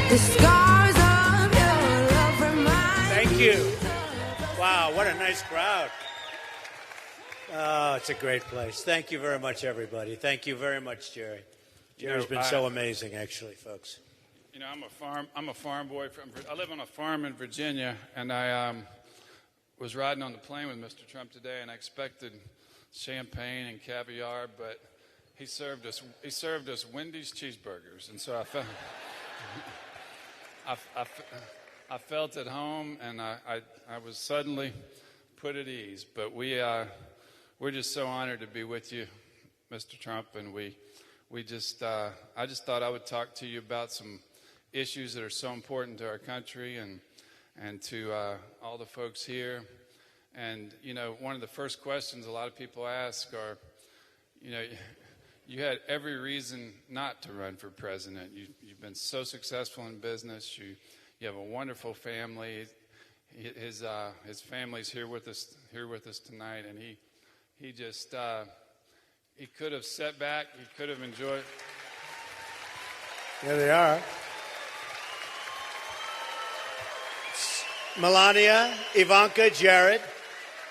The scars of your love remind Thank you. Wow, what a nice crowd. Oh, it's a great place. Thank you very much, everybody. Thank you very much, Jerry. Jerry's been so amazing, actually, folks. You know, I'm a farm boy. I live on a farm in Virginia, and I was riding on the plane with Mr. Trump today, and I expected champagne and caviar, but he served us Wendy's cheeseburgers, and so I felt at home, and I was suddenly put at ease. But we're just so honored to be with you, Mr. Trump, and I just thought I would talk to you about some issues that are so important to our country and to all the folks here. And, you know, one of the first questions a lot of people ask are, you know, you had every reason not to run for president. You've been so successful in business. You have a wonderful family. His family's here with us tonight, and he just he could have sat back. He could have enjoyed. There they are. Melania, Ivanka, Jared.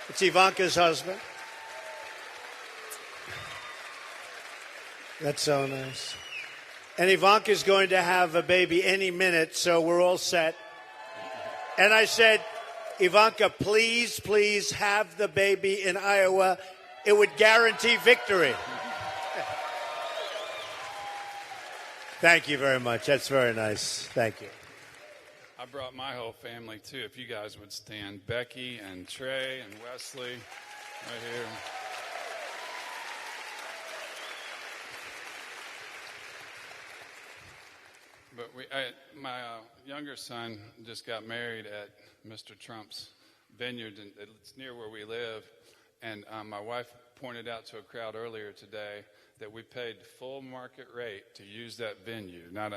It's Ivanka's husband. That's so nice. And Ivanka's going to have a baby any minute, so we're all set. And I said, Ivanka, please, please have the baby in Iowa. It would guarantee victory. Thank you very much. That's very nice. Thank you. I brought my whole family, too, if you guys would stand. Becky and Trey and Wesley right here. But my younger son just got married at Mr. Trump's vineyard, and it's near where we live. And my wife pointed out to a crowd earlier today that we paid full market rate to use that venue. Not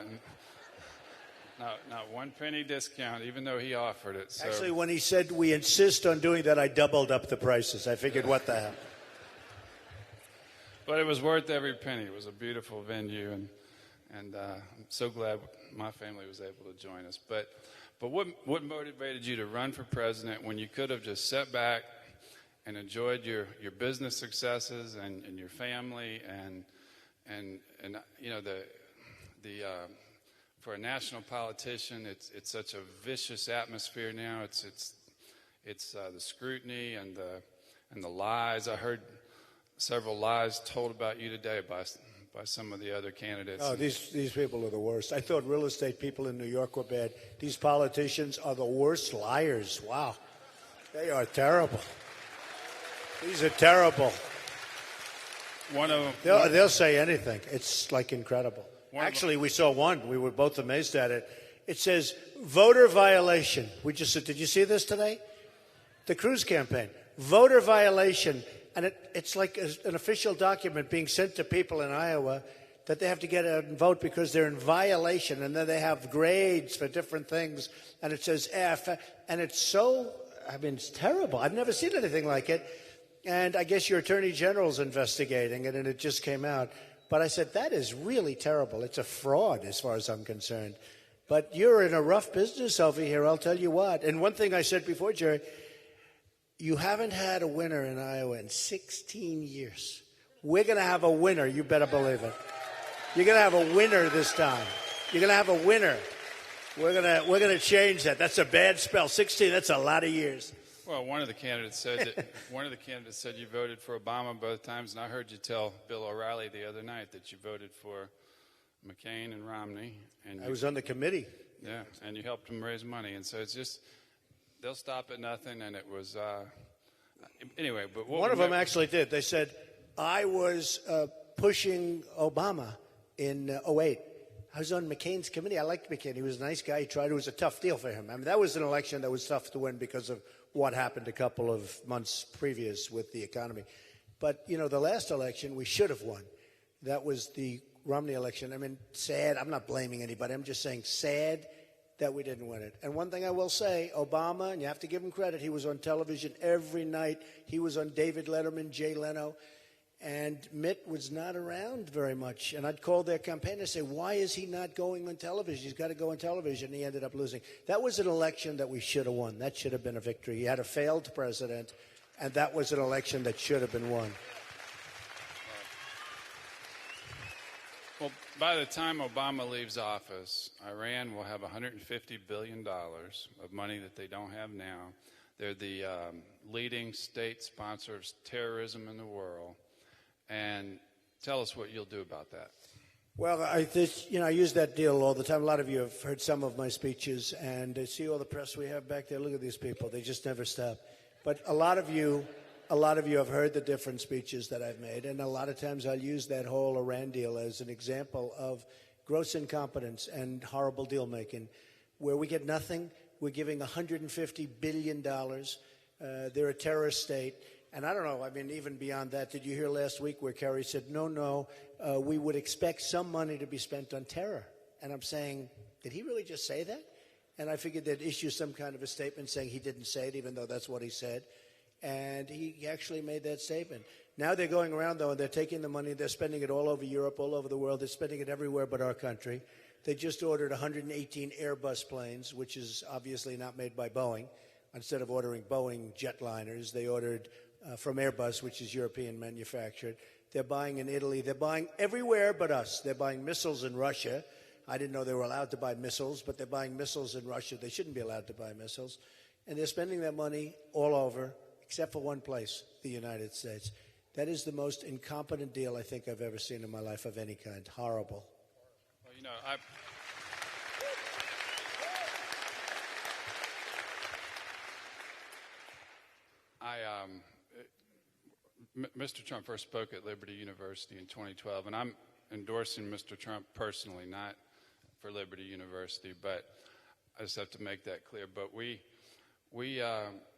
one penny discount, even though he offered it. So. Actually, when he said we insist on doing that, I doubled up the prices. I figured, what the hell? But it was worth every penny. It was a beautiful venue, and I'm so glad my family was able to join us. But what motivated you to run for president when you could have just sat back and enjoyed your business successes and your family and you know the for a national politician, it's such a vicious atmosphere now. It's the scrutiny and the lies. I heard several lies told about you today by some of the other candidates. Oh, these people are the worst. I thought real estate people in New York were bad. These politicians are the worst liars. Wow, they are terrible. These are terrible. One of them. They'll say anything. It's like incredible. Actually, we saw one. We were both amazed at it. It says voter violation. We just said, did you see this today? The Cruz campaign. Voter violation. And it's like an official document being sent to people in Iowa that they have to get out and vote because they're in violation. And then they have grades for different things. And it says F. And it's so, I mean, it's terrible. I've never seen anything like it. And I guess your attorney general's investigating it, and it just came out. But I said, that is really terrible. It's a fraud as far as I'm concerned. But you're in a rough business over here, I'll tell you what. And one thing I said before, Jerry, you haven't had a winner in Iowa in 16 years. We're going to have a winner, you better believe it. You're going to have a winner this time. You're going to have a winner. We're going to change that. That's a bad spell. 16, that's a lot of years. Well, one of the candidates said you voted for Obama both times, and I heard you tell Bill O'Reilly the other night that you voted for McCain and Romney. And I was on the committee. Yeah, and you helped them raise money, and so it's just they'll stop at nothing. And it was anyway. But one of them actually did. They said I was pushing Obama in 08. I was on McCain's committee. I liked McCain. He was a nice guy. He tried. It was a tough deal for him. I mean, that was an election that was tough to win because of what happened a couple of months previous with the economy. But, you know, the last election we should have won. That was the Romney election. I mean, sad. I'm not blaming anybody. I'm just saying sad that we didn't win it. And one thing I will say, Obama, and you have to give him credit, he was on television every night. He was on David Letterman, Jay Leno. And Mitt was not around very much. And I'd call their campaign and say, why is he not going on television? He's got to go on television. And he ended up losing. That was an election that we should have won. That should have been a victory. He had a failed president, and that was an election that should have been won. Well, by the time Obama leaves office, Iran will have $150 billion of money that they don't have now. They're the leading state sponsor of terrorism in the world. And tell us what you'll do about that. Well, I use that deal all the time. A lot of you have heard some of my speeches, and see all the press we have back there. Look at these people; they just never stop. But a lot of you have heard the different speeches that I've made, and a lot of times I'll use that whole Iran deal as an example of gross incompetence and horrible deal making, where we get nothing. We're giving $150 billion. They're a terrorist state. And I don't know, I mean, even beyond that, did you hear last week where Kerry said, no, we would expect some money to be spent on terror? And I'm saying, did he really just say that? And I figured they'd issue some kind of a statement saying he didn't say it, even though that's what he said. And he actually made that statement. Now they're going around, though, and they're taking the money, they're spending it all over Europe, all over the world. They're spending it everywhere but our country. They just ordered 118 Airbus planes, which is obviously not made by Boeing. Instead of ordering Boeing jetliners, they ordered from Airbus, which is European manufactured. They're buying in Italy. They're buying everywhere but us. They're buying missiles in Russia. I didn't know they were allowed to buy missiles, but they're buying missiles in Russia. They shouldn't be allowed to buy missiles. And they're spending that money all over, except for one place, the United States. That is the most incompetent deal I think I've ever seen in my life of any kind. Horrible. Well, you know, Mr. Trump first spoke at Liberty University in 2012, and I'm endorsing Mr. Trump personally, not for Liberty University, but I just have to make that clear. But we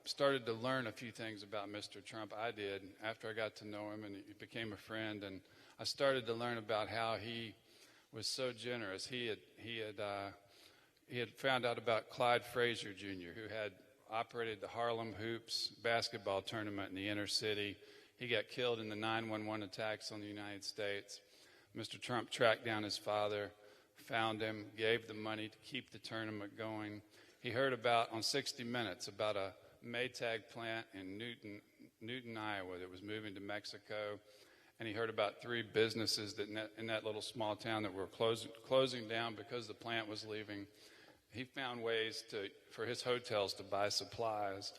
started to learn a few things about Mr. Trump. I did after I got to know him, and he became a friend, and I started to learn about how he was so generous. He had found out about Clyde Frazier Jr., who had operated the Harlem Hoops basketball tournament in the inner city. He got killed in the 9/11 attacks on the United States. Mr. Trump tracked down his father, found him, gave the money to keep the tournament going. He heard about, on 60 Minutes, about a Maytag plant in Newton, Iowa that was moving to Mexico. And he heard about 3 businesses that in that little small town that were closing down because the plant was leaving. He found ways for his hotels to buy supplies,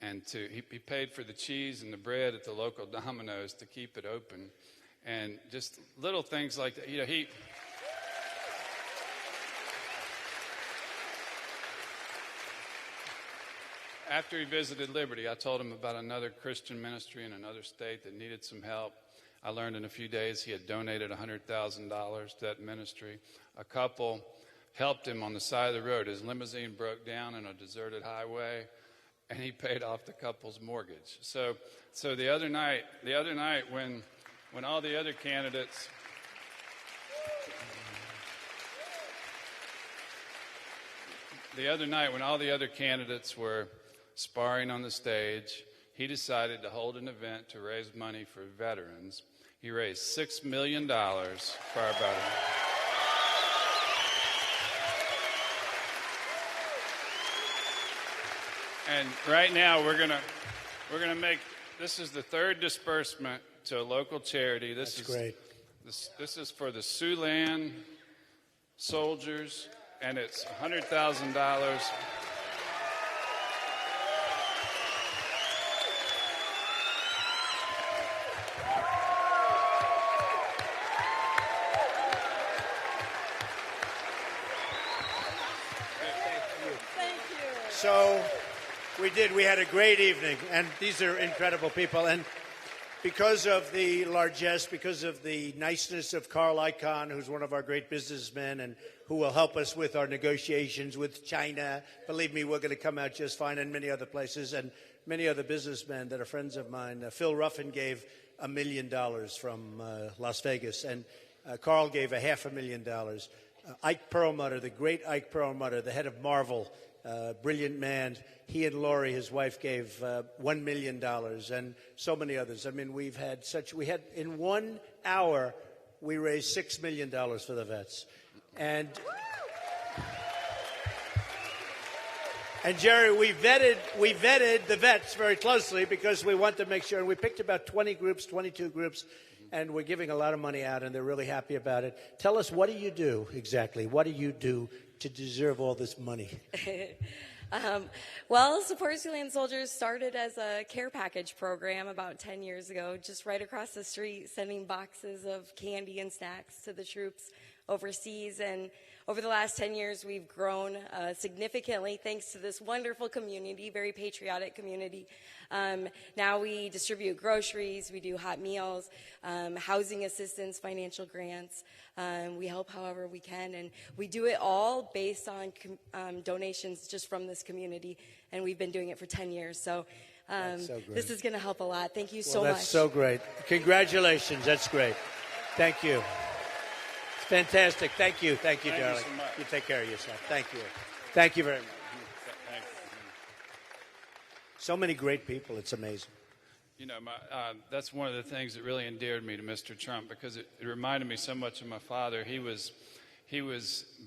and he paid for the cheese and the bread at the local Domino's to keep it open, and just little things like that. You know, after he visited Liberty, I told him about another Christian ministry in another state that needed some help. I learned in a few days he had donated $100,000 to that ministry. A couple helped him on the side of the road. His limousine broke down on a deserted highway, and he paid off the couple's mortgage. So the other night when all the other candidates were sparring on the stage, he decided to hold an event to raise money for veterans. He raised $6 million for our veterans. And right now we're gonna make, this is the 3rd disbursement to a local charity. That's great. This is for the Siouxland soldiers, and it's $100,000. So we had a great evening, and these are incredible people. And because of the largesse, because of the niceness of Carl Icahn, who's one of our great businessmen and who will help us with our negotiations with China, believe me, we're going to come out just fine, and many other places, and many other businessmen that are friends of mine. Phil Ruffin gave $1 million from Las Vegas, and Carl gave $500,000. Ike Perlmutter, the great Ike Perlmutter, the head of Marvel, brilliant man. He and Lori, his wife, gave $1 million, and so many others. I mean, we had in 1 hour, we raised $6 million for the vets. And Jerry, we vetted the vets very closely because we want to make sure, and we picked about 20 groups, 22 groups, and we're giving a lot of money out, and they're really happy about it. Tell us, what do you do exactly? What do you do to deserve all this money? Well, Support Siouxland Soldiers started as a care package program about 10 years ago, just right across the street, sending boxes of candy and snacks to the troops overseas. And over the last 10 years, we've grown significantly thanks to this wonderful community, very patriotic community. Now we distribute groceries, we do hot meals, housing assistance, financial grants. We help however we can, and we do it all based on donations just from this community, and we've been doing it for 10 years. So, this is going to help a lot. Thank you so much. That's so great. Congratulations. That's great. Thank you. It's fantastic. Thank you. Thank you, darling. Thank you so much. You take care of yourself. Thank you. Thank you very much. Thanks. So many great people. It's amazing. You know, that's one of the things that really endeared me to Mr. Trump, because it reminded me so much of my father. He was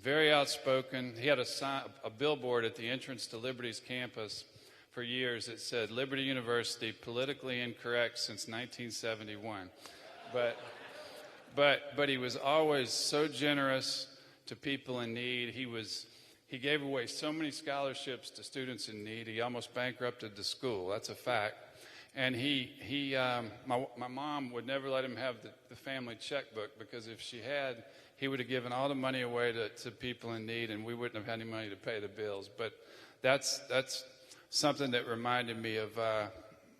very outspoken. He had a billboard at the entrance to Liberty's campus for years that said, "Liberty University, politically incorrect since 1971." But he was always so generous to people in need. He gave away so many scholarships to students in need. He almost bankrupted the school. That's a fact. And my mom would never let him have the family checkbook, because if she had, he would have given all the money away to people in need, and we wouldn't have had any money to pay the bills. But that's something that reminded me of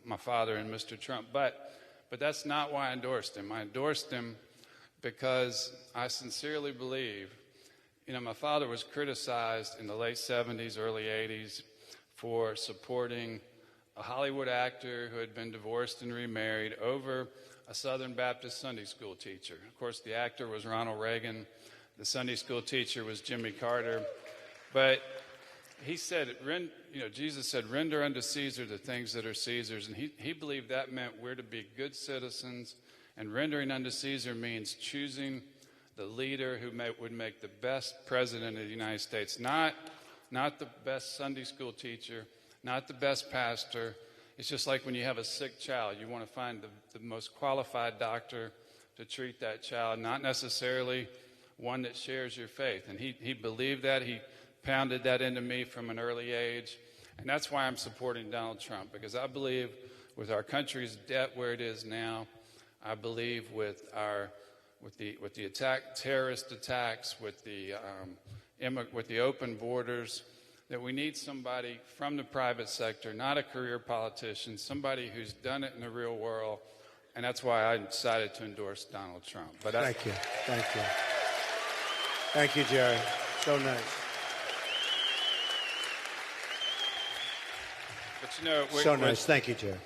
my father and Mr. Trump. But that's not why I endorsed him. I endorsed him because I sincerely believe, my father was criticized in the late 70s, early 80s for supporting a Hollywood actor who had been divorced and remarried over a Southern Baptist Sunday school teacher. Of course, the actor was Ronald Reagan. The Sunday school teacher was Jimmy Carter. But he said, Jesus said, "Render unto Caesar the things that are Caesar's." And he believed that meant we're to be good citizens. And rendering unto Caesar means choosing the leader who would make the best president of the United States, not the best Sunday school teacher, not the best pastor. It's just like when you have a sick child, you want to find the most qualified doctor to treat that child, not necessarily one that shares your faith. And he believed that. He pounded that into me from an early age. And that's why I'm supporting Donald Trump, because I believe with our country's debt where it is now, I believe with the terrorist attacks, with the open borders, that we need somebody from the private sector, not a career politician, somebody who's done it in the real world, and that's why I decided to endorse Donald Trump. But Thank you. Thank you, Jerry. So nice. But So nice. Thank you, Jerry.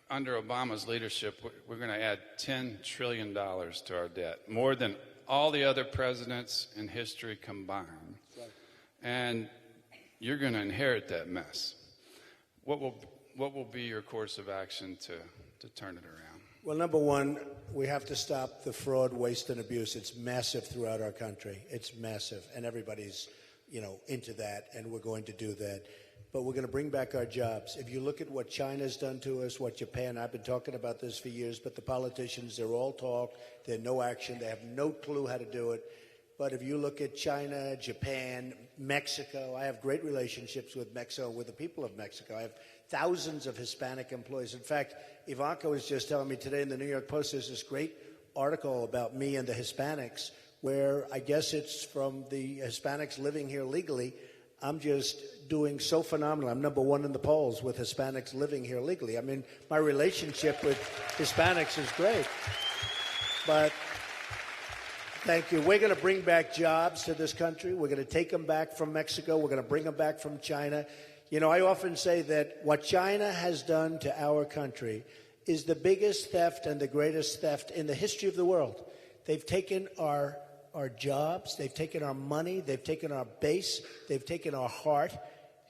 Under Obama's leadership, we're going to add $10 trillion to our debt, more than all the other presidents in history combined. Right. And you're going to inherit that mess. What will be your course of action to turn it around? Well, number one, we have to stop the fraud, waste, and abuse. It's massive throughout our country. It's massive, and everybody's, into that, and we're going to do that. But we're going to bring back our jobs. If you look at what China's done to us, what Japan, I've been talking about this for years, but the politicians, they're all talk, they're no action, they have no clue how to do it. But if you look at China, Japan, Mexico, I have great relationships with Mexico, with the people of Mexico. I have thousands of Hispanic employees. In fact, Ivanka was just telling me today in the New York Post, there's this great article about me and the Hispanics, where I guess it's from the Hispanics living here legally. I'm just doing so phenomenal. I'm number one in the polls with Hispanics living here legally. I mean, my relationship with Hispanics is great. But thank you. We're going to bring back jobs to this country. We're going to take them back from Mexico. We're going to bring them back from China. I often say that what China has done to our country is the biggest theft and the greatest theft in the history of the world. They've taken our our jobs, they've taken our money, they've taken our base, they've taken our heart,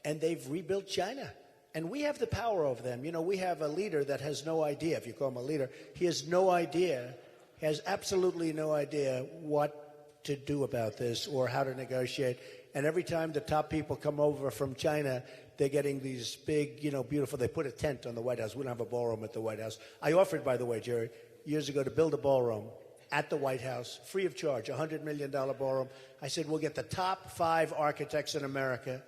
and they've rebuilt China. And we have the power over them. You know, we have a leader that has no idea, if you call him a leader, he has no idea, has absolutely no idea what to do about this or how to negotiate. And every time the top people come over from China, they're getting these big, you know, beautiful, they put a tent on the White House. We don't have a ballroom at the White House. I offered, by the way, Jerry, years ago to build a ballroom at the White House, free of charge, $100 million ballroom. I said, we'll get the top 5 architects in America.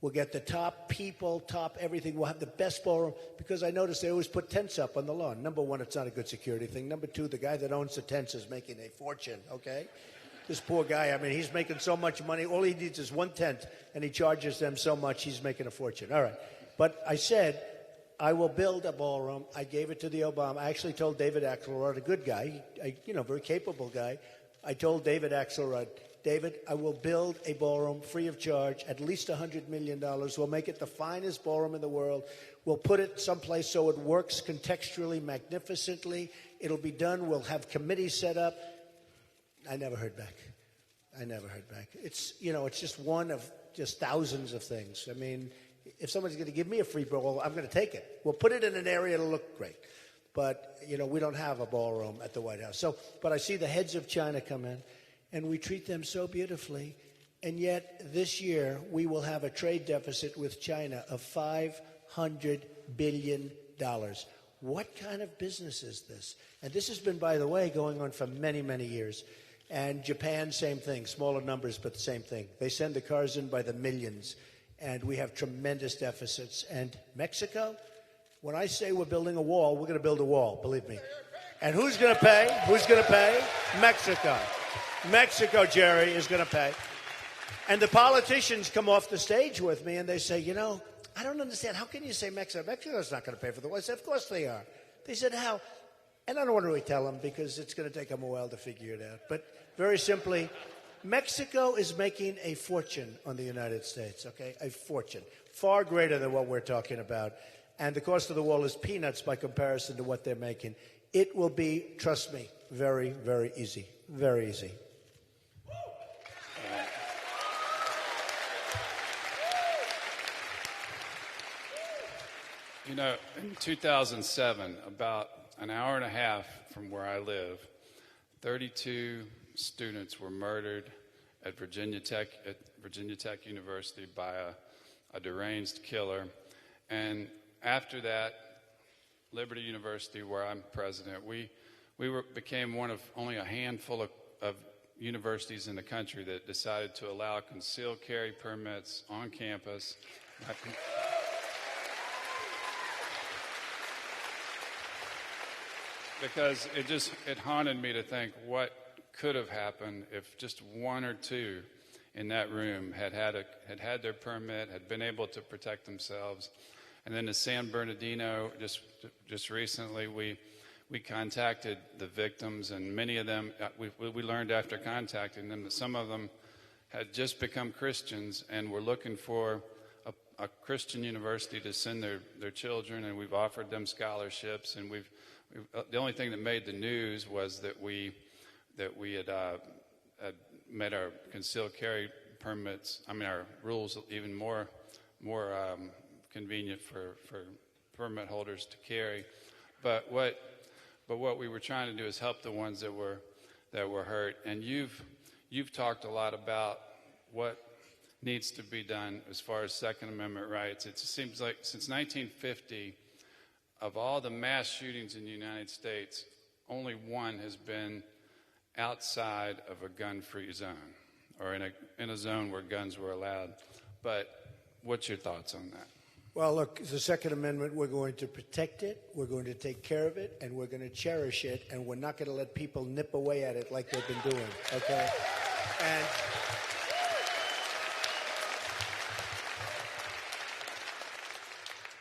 We'll get the top people, top everything. We'll have the best ballroom, because I noticed they always put tents up on the lawn. Number one, it's not a good security thing. Number two, the guy that owns the tents is making a fortune, okay? This poor guy, I mean, he's making so much money. All he needs is one tent, and he charges them so much, he's making a fortune. All right. But I said, I will build a ballroom. I gave it to the Obama. I actually told David Axelrod, a good guy, very capable guy. I told David Axelrod, David, I will build a ballroom free of charge, at least $100 million. We'll make it the finest ballroom in the world. We'll put it someplace so it works contextually, magnificently. It'll be done. We'll have committees set up. I never heard back. It's, it's just one of just thousands of things. I mean, if somebody's going to give me a free ballroom, I'm going to take it. We'll put it in an area that'll look great. But, we don't have a ballroom at the White House. But I see the heads of China come in, and we treat them so beautifully. And yet, this year, we will have a trade deficit with China of $500 billion. What kind of business is this? And this has been, by the way, going on for many, many years. And Japan, same thing, smaller numbers, but the same thing. They send the cars in by the millions, and we have tremendous deficits. And Mexico, when I say we're building a wall, we're going to build a wall, believe me. And who's going to pay? Who's going to pay? Mexico. Mexico, Jerry, is going to pay. And the politicians come off the stage with me, and they say, I don't understand. How can you say Mexico? Mexico's not going to pay for the wall. I said, of course they are. They said, how? And I don't want to really tell them, because it's going to take them a while to figure it out. But very simply, Mexico is making a fortune on the United States, okay? A fortune. Far greater than what we're talking about. And the cost of the wall is peanuts by comparison to what they're making. It will be, trust me, very, very easy. Very easy. In 2007, about an hour and a half from where I live, 32 students were murdered at Virginia Tech University by a deranged killer. And after that, Liberty University, where I'm president, we became one of only a handful of universities in the country that decided to allow concealed carry permits on campus. Because it haunted me to think what could have happened if just one or two in that room had their permit, had been able to protect themselves. And then in San Bernardino, just recently, we contacted the victims, and many of them, we learned after contacting them that some of them had just become Christians and were looking for a Christian university to send their children, and we've offered them scholarships, and the only thing that made the news was that we had made our concealed carry permits, our rules even more convenient for permit holders to carry. But what we were trying to do is help the ones that were hurt. And you've talked a lot about what needs to be done as far as Second Amendment rights. It seems like since 1950, of all the mass shootings in the United States, only one has been outside of a gun-free zone, or in a zone where guns were allowed. But what's your thoughts on that? Well, look, the Second Amendment, we're going to protect it, we're going to take care of it, and we're going to cherish it, and we're not going to let people nip away at it like they've been doing, okay? And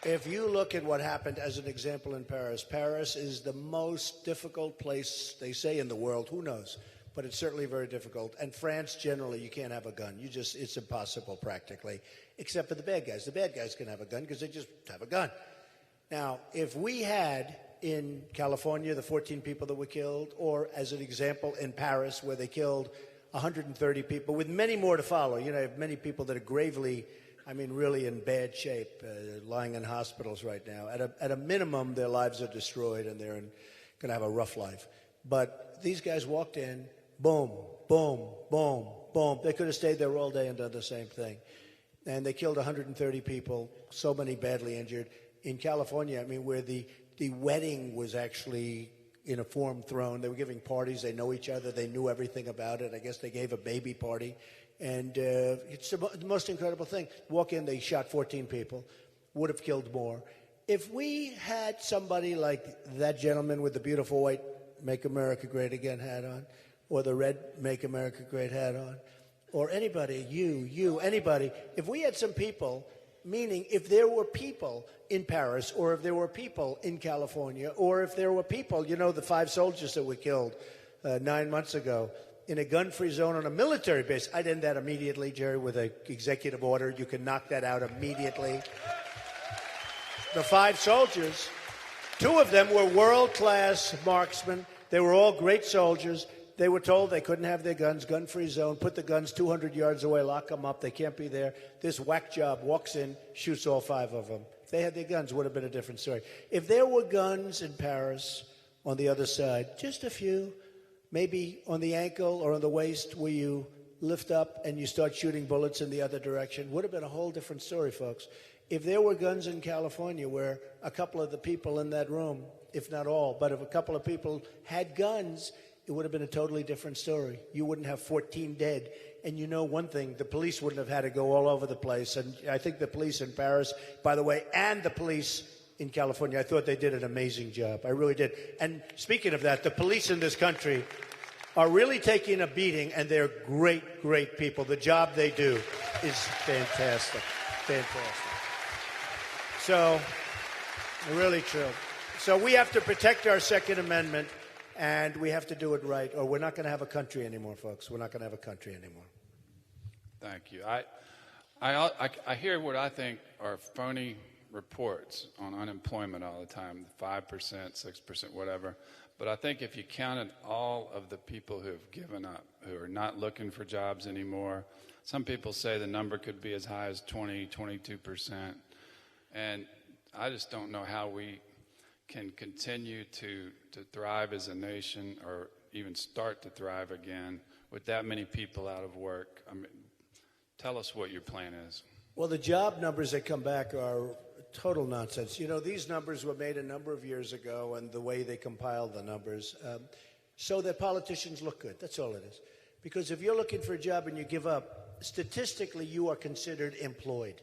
if you look at what happened as an example in Paris, Paris is the most difficult place, they say, in the world. Who knows? But it's certainly very difficult. And France, generally, you can't have a gun. It's impossible, practically, except for the bad guys. The bad guys can have a gun because they just have a gun. Now, if we had in California the 14 people that were killed, or as an example in Paris where they killed 130 people, with many more to follow. You know, I have many people that are gravely, I mean, really in bad shape, lying in hospitals right now. At a minimum, their lives are destroyed and they're going to have a rough life. But these guys walked in, boom, boom, boom, boom. They could have stayed there all day and done the same thing. And they killed 130 people, so many badly injured. In California, I mean, where the wedding was actually in a form thrown. They were giving parties. They know each other. They knew everything about it. I guess they gave a baby party. And it's the most incredible thing. Walk in, they shot 14 people. Would have killed more. If we had somebody like that gentleman with the beautiful white Make America Great Again hat on, or the red Make America Great hat on, or anybody, anybody, if we had some people, meaning if there were people in Paris, or if there were people in California, or if there were people, you know, the 5 soldiers that were killed 9 months ago in a gun-free zone on a military base, I'd end that immediately, Jerry, with an executive order. You can knock that out immediately. The 5 soldiers, 2 of them were world-class marksmen. They were all great soldiers. They were told they couldn't have their guns, gun-free zone, put the guns 200 yards away, lock them up. They can't be there. This whack job walks in, shoots all 5 of them. If they had their guns, it would have been a different story. If there were guns in Paris on the other side, just a few, maybe on the ankle or on the waist where you lift up and you start shooting bullets in the other direction, would have been a whole different story, folks. If there were guns in California where a couple of the people in that room, if not all, but if a couple of people had guns, it would have been a totally different story. You wouldn't have 14 dead. And you know one thing, the police wouldn't have had to go all over the place. And I think the police in Paris, by the way, and the police in California, I thought they did an amazing job. I really did. And speaking of that, the police in this country are really taking a beating, and they're great, great people. The job they do is fantastic. Fantastic. So, really true. So we have to protect our Second Amendment. And we have to do it right, or we're not going to have a country anymore, folks. We're not going to have a country anymore. Thank you. I hear what I think are phony reports on unemployment all the time, 5%, 6%, whatever. But I think if you counted all of the people who have given up, who are not looking for jobs anymore, some people say the number could be as high as 20, 22%. And I just don't know how we can continue to thrive as a nation, or even start to thrive again with that many people out of work. I mean, tell us what your plan is. Well, the job numbers that come back are total nonsense. You know, these numbers were made a number of years ago, and the way they compiled the numbers, so that politicians look good. That's all it is. Because if you're looking for a job and you give up, statistically you are considered employed.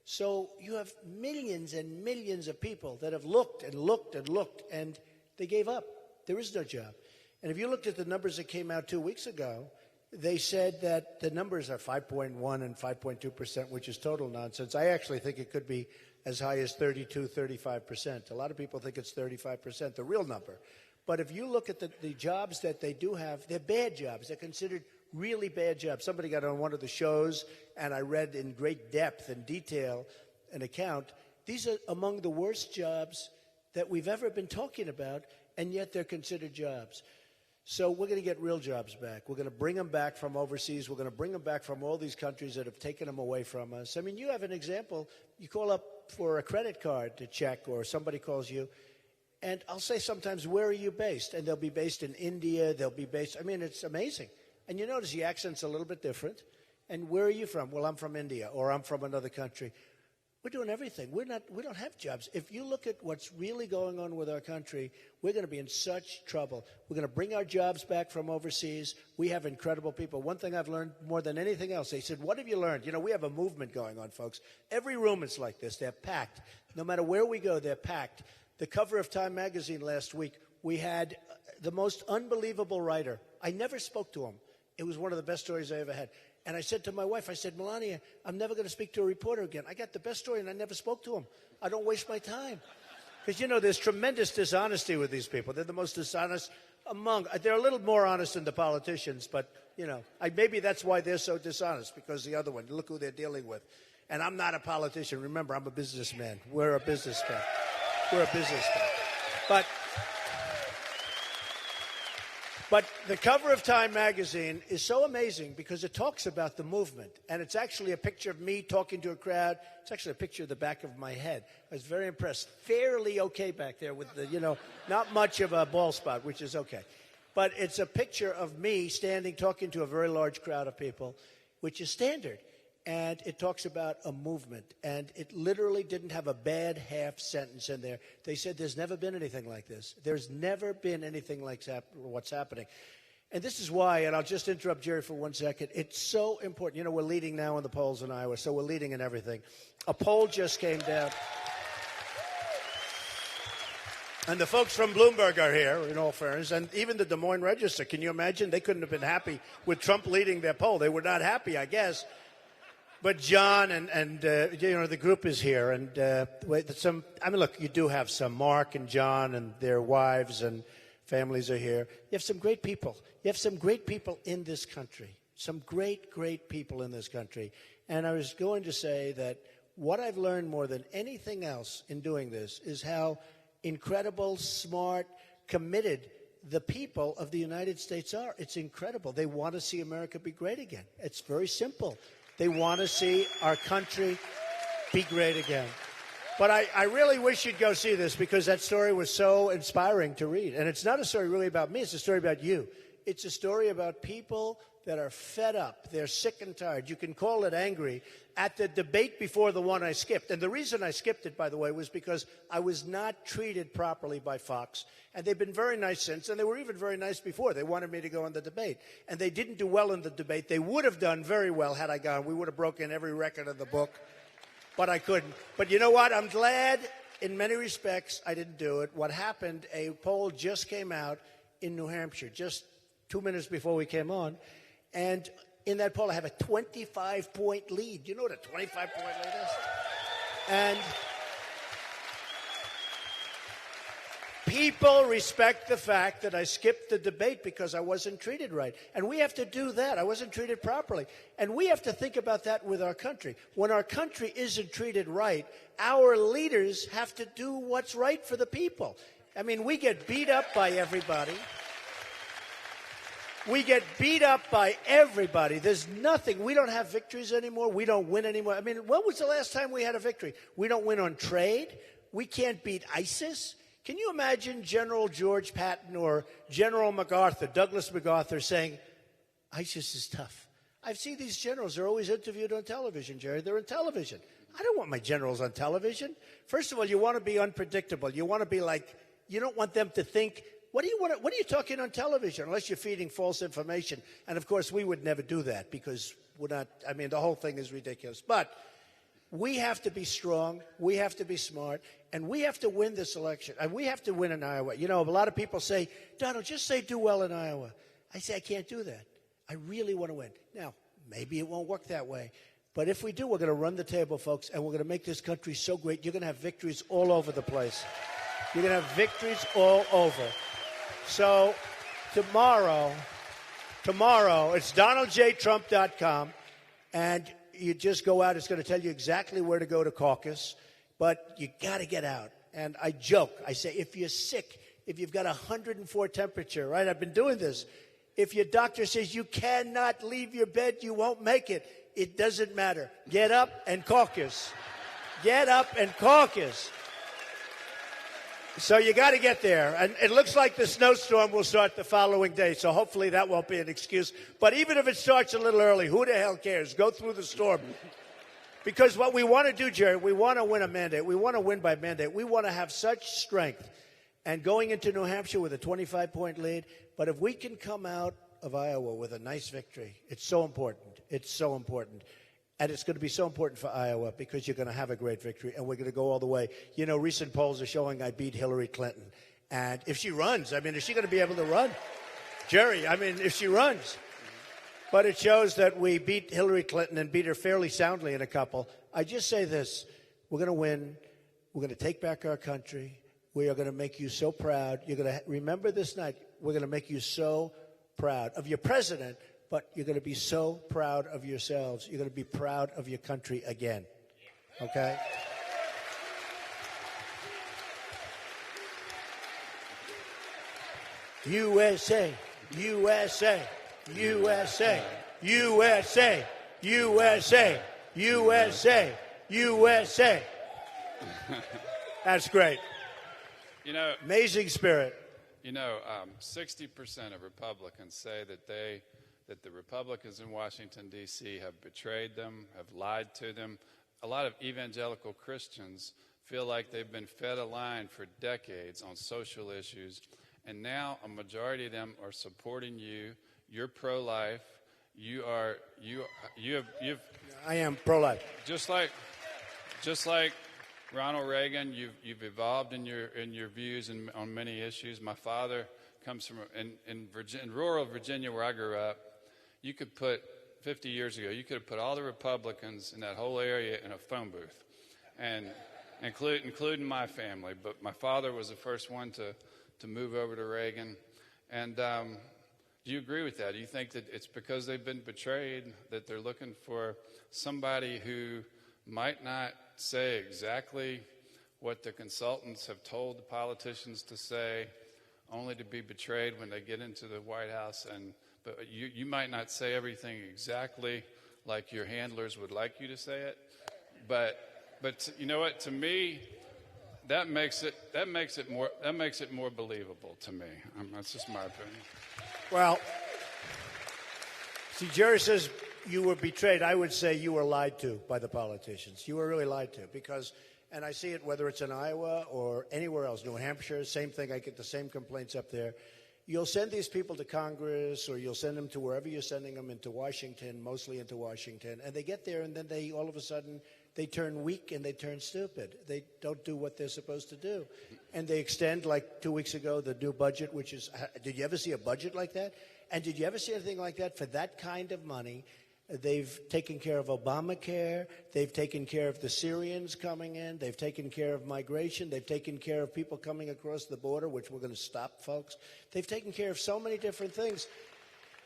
So you have millions and millions of people that have looked and looked and looked, and they gave up. There is no job. And if you looked at the numbers that came out 2 weeks ago, they said that the numbers are 5.1 and 5.2%, which is total nonsense. I actually think it could be as high as 32, 35%. A lot of people think it's 35%, the real number. But if you look at the jobs that they do have, they're bad jobs. They're considered really bad jobs. Somebody got on one of the shows, and I read in great depth and detail an account. These are among the worst jobs that we've ever been talking about, and yet they're considered jobs. So we're going to get real jobs back. We're going to bring them back from overseas. We're going to bring them back from all these countries that have taken them away from us. I mean, you have an example. You call up for a credit card to check, or somebody calls you, and I'll say sometimes, where are you based? And they'll be based in India. They'll be based, I mean, it's amazing. And you notice the accent's a little bit different. And where are you from? Well, I'm from India, or I'm from another country. We're doing everything. We don't have jobs. If you look at what's really going on with our country, we're going to be in such trouble. We're going to bring our jobs back from overseas. We have incredible people. One thing I've learned more than anything else, they said, what have you learned? You know, we have a movement going on, folks. Every room is like this. They're packed. No matter where we go, they're packed. The cover of Time magazine last week, we had the most unbelievable writer. I never spoke to him. It was one of the best stories I ever had. And I said to my wife, I said, Melania, I'm never going to speak to a reporter again. I got the best story, and I never spoke to him. I don't waste my time. Because, you know, there's tremendous dishonesty with these people. They're the most dishonest among. They're a little more honest than the politicians, but, you know, maybe that's why they're so dishonest, because the other one, look who they're dealing with. And I'm not a politician. Remember, I'm a businessman. We're a businessman. We're a businessman. But But the cover of Time magazine is so amazing because it talks about the movement. And it's actually a picture of me talking to a crowd. It's actually a picture of the back of my head. I was very impressed. Fairly okay back there with the, not much of a bald spot, which is okay. But it's a picture of me standing talking to a very large crowd of people, which is standard. And it talks about a movement. And it literally didn't have a bad half sentence in there. They said there's never been anything like this. There's never been anything like what's happening. And this is why, and I'll just interrupt Jerry for 1 second, it's so important. We're leading now in the polls in Iowa, so we're leading in everything. A poll just came down. And the folks from Bloomberg are here, in all fairness, and even the Des Moines Register. Can you imagine? They couldn't have been happy with Trump leading their poll. They were not happy, I guess. But John and the group is here, and look, you do have some. Mark and John and their wives and families are here. You have some great people. You have some great people in this country. Some great, great people in this country. And I was going to say that what I've learned more than anything else in doing this is how incredible, smart, committed the people of the United States are. It's incredible. They want to see America be great again. It's very simple. They want to see our country be great again. But I really wish you'd go see this because that story was so inspiring to read. And it's not a story really about me. It's a story about you. It's a story about people that are fed up. They're sick and tired. You can call it angry at the debate before the one I skipped. And the reason I skipped it, by the way, was because I was not treated properly by Fox. And they've been very nice since, and they were even very nice before. They wanted me to go on the debate. And they didn't do well in the debate. They would have done very well had I gone. We would have broken every record in the book. But I couldn't. But you know what? I'm glad in many respects I didn't do it. What happened, a poll just came out in New Hampshire, just 2 minutes before we came on. And in that poll, I have a 25-point lead. You know what a 25-point lead is? And people respect the fact that I skipped the debate because I wasn't treated right. And we have to do that. I wasn't treated properly. And we have to think about that with our country. When our country isn't treated right, our leaders have to do what's right for the people. I mean, we get beat up by everybody. We get beat up by everybody. There's nothing. We don't have victories anymore. We don't win anymore. I mean, when was the last time we had a victory? We don't win on trade. We can't beat ISIS. Can you imagine General George Patton or General MacArthur, Douglas MacArthur, saying, ISIS is tough? I've seen these generals. They're always interviewed on television, Jerry. They're on television. I don't want my generals on television. First of all, you want to be unpredictable. You want to be like, you don't want them to think, what are you talking on television? Unless you're feeding false information. And, of course, we would never do that because we're not, the whole thing is ridiculous. But we have to be strong. We have to be smart. And we have to win this election. And we have to win in Iowa. A lot of people say, Donald, just say do well in Iowa. I say I can't do that. I really want to win. Now, maybe it won't work that way. But if we do, we're going to run the table, folks, and we're going to make this country so great. You're going to have victories all over the place. You're going to have victories all over. So tomorrow, it's DonaldJTrump.com, and you just go out. It's going to tell you exactly where to go to caucus, but you got to get out. And I joke. I say, if you're sick, if you've got 104 temperature, right? I've been doing this. If your doctor says you cannot leave your bed, you won't make it. It doesn't matter. Get up and caucus. Get up and caucus. So you got to get there. And it looks like the snowstorm will start the following day, so hopefully that won't be an excuse. But even if it starts a little early, who the hell cares? Go through the storm. Because what we want to do, Jerry, we want to win a mandate. We want to win by mandate. We want to have such strength. And going into New Hampshire with a 25-point lead, but if we can come out of Iowa with a nice victory, it's so important. It's so important. And it's going to be so important for Iowa because you're going to have a great victory, and we're going to go all the way. Recent polls are showing I beat Hillary Clinton. And if she runs, is she going to be able to run? Jerry, if she runs. But it shows that we beat Hillary Clinton and beat her fairly soundly in a couple. I just say this. We're going to win. We're going to take back our country. We are going to make you so proud. You're going to remember this night. We're going to make you so proud of your president, but you're going to be so proud of yourselves. You're going to be proud of your country again. Okay? USA, USA, USA, USA, USA, USA, USA. That's great. You know, Amazing spirit. 60% of Republicans say that the Republicans in Washington, D.C. have betrayed them, have lied to them. A lot of evangelical Christians feel like they've been fed a line for decades on social issues, and now a majority of them are supporting you. You're pro-life. I am pro-life. Just like Ronald Reagan, you've evolved in your views on many issues. My father comes from in rural Virginia, where I grew up. You could put 50 years ago, you could have put all the Republicans in that whole area in a phone booth, and including my family. But my father was the first one to move over to Reagan. And do you agree with that? Do you think that it's because they've been betrayed that they're looking for somebody who might not say exactly what the consultants have told the politicians to say, only to be betrayed when they get into the White House? But you might not say everything exactly like your handlers would like you to say it. But you know what? To me, that makes it more believable to me. That's just my opinion. Well, see, Jerry says you were betrayed. I would say you were lied to by the politicians. You were really lied to because, and I see it whether it's in Iowa or anywhere else, New Hampshire, same thing. I get the same complaints up there. You'll send these people to Congress or you'll send them to wherever you're sending them, into Washington, mostly into Washington, and they get there and then they all of a sudden they turn weak and they turn stupid. They don't do what they're supposed to do. And they extend, like 2 weeks ago, the new budget, which is, did you ever see a budget like that? And did you ever see anything like that? For that kind of money, they've taken care of Obamacare. They've taken care of the Syrians coming in. They've taken care of migration. They've taken care of people coming across the border, which we're going to stop, folks. They've taken care of so many different things.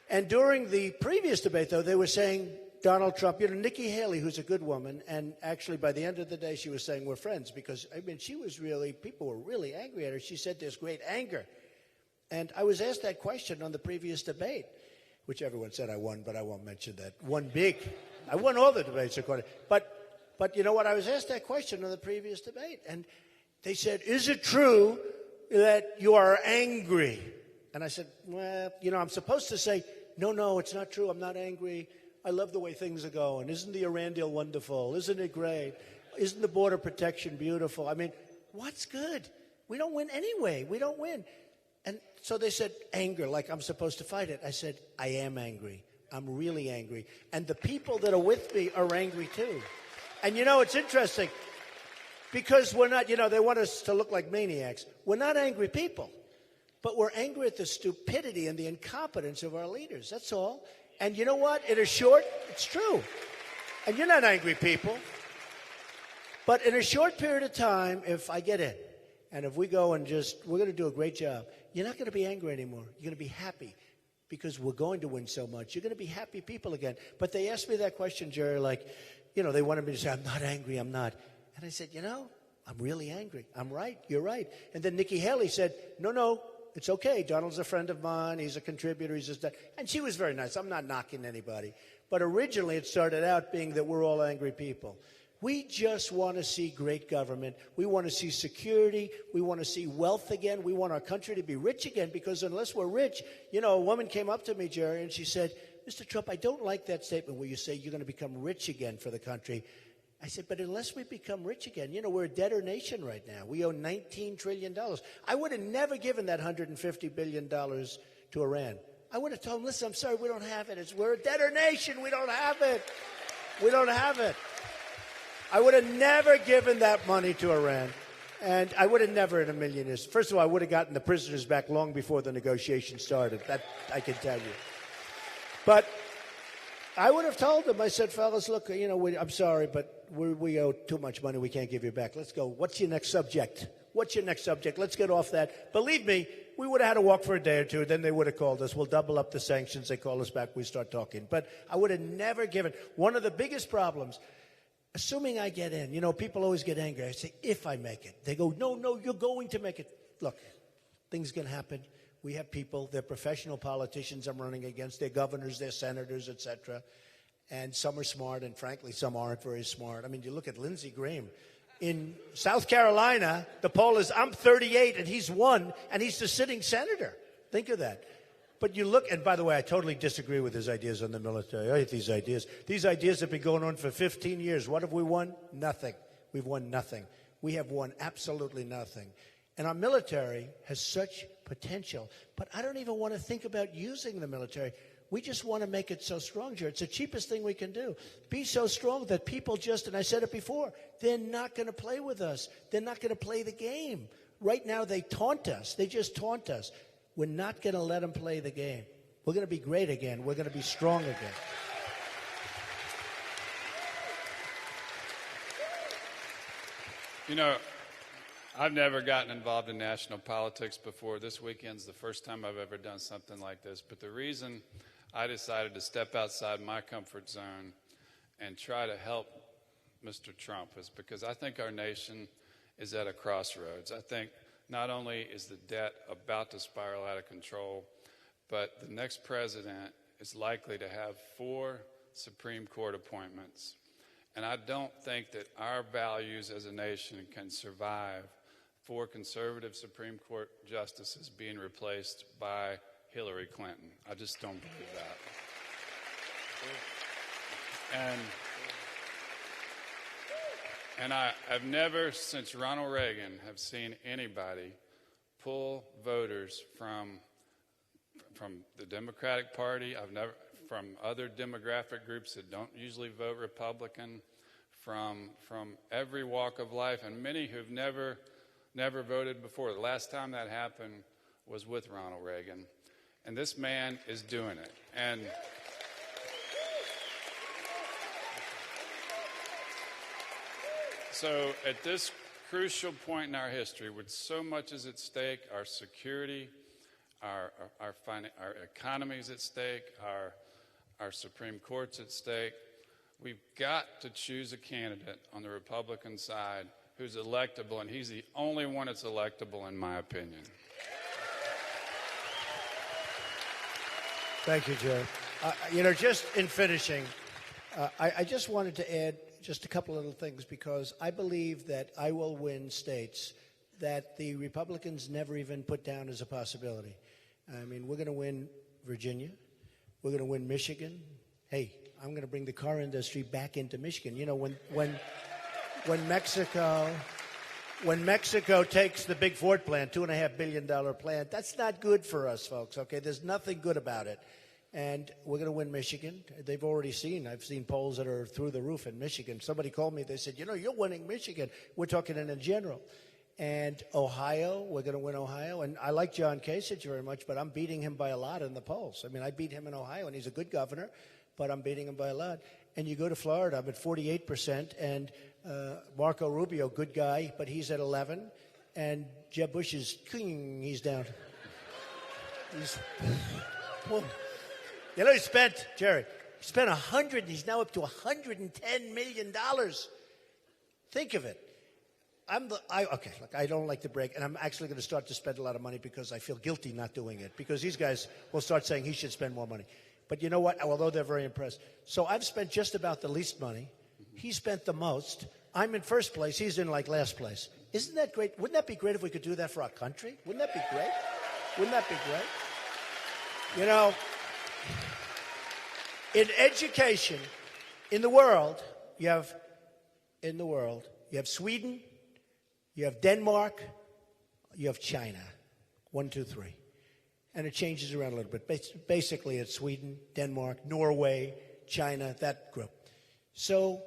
And during the previous debate, though, they were saying Donald Trump, Nikki Haley, who's a good woman, and actually by the end of the day she was saying we're friends because, she was really, people were really angry at her. She said there's great anger. And I was asked that question on the previous debate, which everyone said I won, but I won't mention that. I won all the debates, according. But you know what? I was asked that question on the previous debate, and they said, is it true that you are angry? And I said, well, I'm supposed to say, no, it's not true. I'm not angry. I love the way things are going. Isn't the Iran deal wonderful? Isn't it great? Isn't the border protection beautiful? What's good? We don't win anyway. We don't win. And so they said, anger, like I'm supposed to fight it. I said, I am angry. I'm really angry. And the people that are with me are angry too. And it's interesting because we're not, they want us to look like maniacs. We're not angry people, but we're angry at the stupidity and the incompetence of our leaders. That's all. And you know what? In a short, it's true. And you're not angry people. But in a short period of time, if I get in, and if we go and we're going to do a great job, you're not going to be angry anymore. You're going to be happy because we're going to win so much. You're going to be happy people again. But they asked me that question, Jerry, they wanted me to say, I'm not angry, I'm not. And I said, I'm really angry. I'm right, you're right. And then Nikki Haley said, no, it's okay. Donald's a friend of mine. He's a contributor. He's just that. And she was very nice. I'm not knocking anybody. But originally it started out being that we're all angry people. We just want to see great government. We want to see security. We want to see wealth again. We want our country to be rich again because unless we're rich, a woman came up to me, Jerry, and she said, Mr. Trump, I don't like that statement where you say you're going to become rich again for the country. I said, but unless we become rich again, we're a debtor nation right now. We owe $19 trillion. I would have never given that $150 billion to Iran. I would have told them, listen, I'm sorry, we don't have it. We're a debtor nation. We don't have it. We don't have it. I would have never given that money to Iran. And I would have never in a million years. First of all, I would have gotten the prisoners back long before the negotiations started. That I can tell you. But I would have told them, I said, fellas, look, I'm sorry, but we owe too much money. We can't give you back. Let's go. What's your next subject? What's your next subject? Let's get off that. Believe me, we would have had to walk for a day or two. Then they would have called us. We'll double up the sanctions. They call us back. We start talking. But I would have never given. One of the biggest problems, assuming I get in, people always get angry. I say, if I make it. They go, no, you're going to make it. Look, things can happen. We have people, they're professional politicians I'm running against. They're governors, they're senators, etc. And some are smart, and frankly, some aren't very smart. I mean, you look at Lindsey Graham. In South Carolina, the poll is, I'm 38, and he's 1, and he's the sitting senator. Think of that. But you look, and by the way, I totally disagree with his ideas on the military. I hate these ideas. These ideas have been going on for 15 years. What have we won? Nothing. We've won nothing. We have won absolutely nothing. And our military has such potential. But I don't even want to think about using the military. We just want to make it so strong, Jared. It's the cheapest thing we can do. Be so strong that people just, and I said it before, they're not going to play with us. They're not going to play the game. Right now, they taunt us. They just taunt us. We're not going to let them play the game. We're going to be great again. We're going to be strong again. You know, I've never gotten involved in national politics before. This weekend's the first time I've ever done something like this. But the reason I decided to step outside my comfort zone and try to help Mr. Trump is because I think our nation is at a crossroads. I think not only is the debt about to spiral out of control, but the next president is likely to have 4 Supreme Court appointments. And I don't think that our values as a nation can survive 4 conservative Supreme Court justices being replaced by Hillary Clinton. I just don't believe that. And I've never, since Ronald Reagan, have seen anybody pull voters from the Democratic Party. I've never, from other demographic groups that don't usually vote Republican, from every walk of life, and many who've never voted before. The last time that happened was with Ronald Reagan. And this man is doing it. And so at this crucial point in our history, with so much is at stake, our security, our economy is at stake, our Supreme Court's at stake, we've got to choose a candidate on the Republican side who's electable, and he's the only one that's electable, in my opinion. Thank you, Joe. Just in finishing, I just wanted to add just a couple of little things because I believe that I will win states that the Republicans never even put down as a possibility. I mean, we're going to win Virginia. We're going to win Michigan. Hey, I'm going to bring the car industry back into Michigan. You know, when Mexico takes the big Ford plant, $2.5 billion plant, that's not good for us, folks, okay? There's nothing good about it. And we're going to win Michigan. They've already I've seen polls that are through the roof in Michigan. Somebody called me. They said, you're winning Michigan. We're talking in general. And Ohio, we're going to win Ohio. And I like John Kasich very much, but I'm beating him by a lot in the polls. I mean, I beat him in Ohio, and he's a good governor, but I'm beating him by a lot. And you go to Florida, I'm at 48%, and Marco Rubio, good guy, but he's at 11%. And Jeb Bush is king, he's down. Well, he spent, Jerry, he spent he's now up to $110 million. Think of it. Okay, look, I don't like to brag, and I'm actually going to start to spend a lot of money because I feel guilty not doing it, because these guys will start saying he should spend more money. But you know what? Although they're very impressed. So I've spent just about the least money. He spent the most. I'm in first place. He's in like last place. Isn't that great? Wouldn't that be great if we could do that for our country? Wouldn't that be great? Wouldn't that be great? You know, in education, in the world, you have Sweden, you have Denmark, you have China. 1, 2, 3. And it changes around a little bit. Basically, it's Sweden, Denmark, Norway, China, that group. So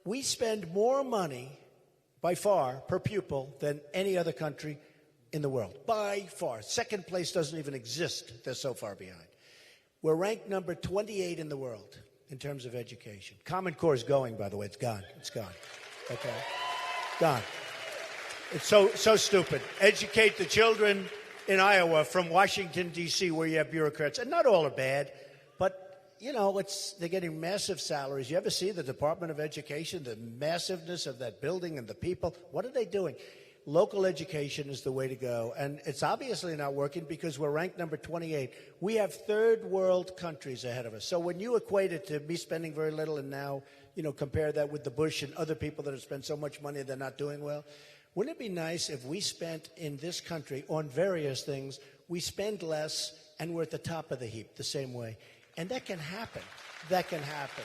we spend more money, by far, per pupil than any other country in the world. By far. Second place doesn't even exist. They're so far behind. We're ranked number 28 in the world in terms of education. Common Core is going, by the way. It's gone. It's gone. Okay? Gone. It's so stupid. Educate the children in Iowa from Washington, D.C., where you have bureaucrats. And not all are bad, but, they're getting massive salaries. You ever see the Department of Education, the massiveness of that building and the people? What are they doing? local education is the way to go. And it's obviously not working because we're ranked number 28. We have third world countries ahead of us. So when you equate it to me spending very little and now, compare that with the Bush and other people that have spent so much money they're not doing well, wouldn't it be nice if we spent in this country on various things, we spend less and we're at the top of the heap the same way? And that can happen. That can happen.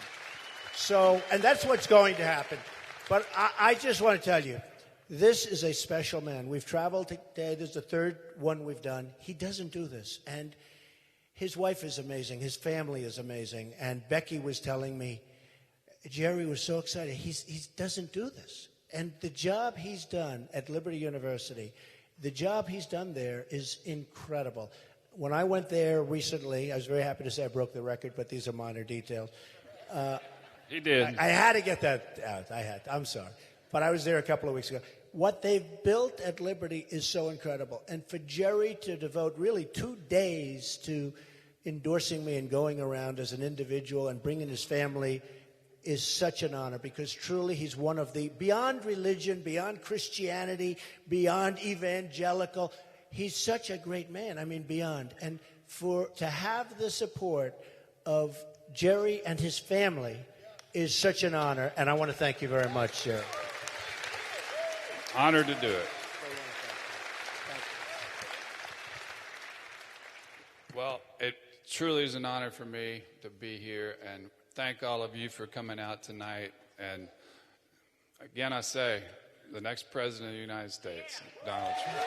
So, and that's what's going to happen. But I just want to tell you, this is a special man. We've traveled today. This is the third one we've done. He doesn't do this. And his wife is amazing. His family is amazing. And Becky was telling me, Jerry was so excited. He doesn't do this. And the job he's done at Liberty University, the job he's done there is incredible. When I went there recently, I was very happy to say I broke the record, but these are minor details. He did. I had to get that out. I'm sorry. But I was there a couple of weeks ago. What they've built at Liberty is so incredible. And for Jerry to devote really 2 days to endorsing me and going around as an individual and bringing his family is such an honor, because truly he's one of the, beyond religion, beyond Christianity, beyond evangelical, he's such a great man. I mean, beyond. And to have the support of Jerry and his family is such an honor. And I want to thank you very much, Jerry. Honored to do it. Well, it truly is an honor for me to be here, and thank all of you for coming out tonight. And again, I say, the next president of the United States, Donald Trump.